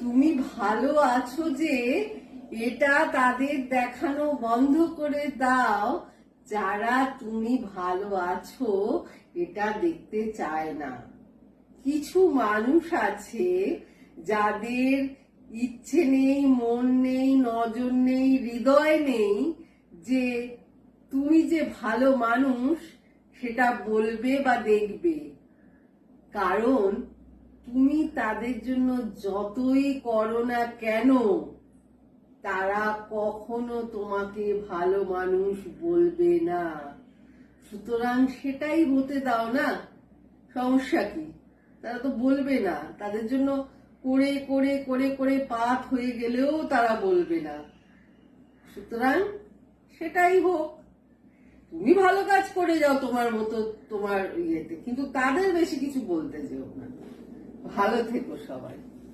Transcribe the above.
তুমি ভালো আছো যে এটা তাদের দেখানো বন্ধ করে দাও যারা তুমি ভালো আছো এটা দেখতে চায় না। কিছু মানুষ আছে যাদের ইচ্ছে নেই, মন নেই, নজর নেই, হৃদয় নেই যে তুমি যে ভালো মানুষ সেটা বলবে বা দেখবে। কারণ তুমি তাদের জন্য যতই করো না কেন তারা কখনো তোমাকে ভালো মানুষ বলবে না। সুতরাং সেটাই হতে দাও না, সমস্যা কি? তারা তো বলবে না, তাদের জন্য করে করে করে করে পাপ হয়ে গেলেও তারা বলবে না। সুতরাং সেটাই হোক, তুমি ভালো কাজ করে যাও তোমার মতো তোমার ইয়েতে, কিন্তু তাদের বেশি কিছু বলতে যেও না। ভালো থেকো সবাই।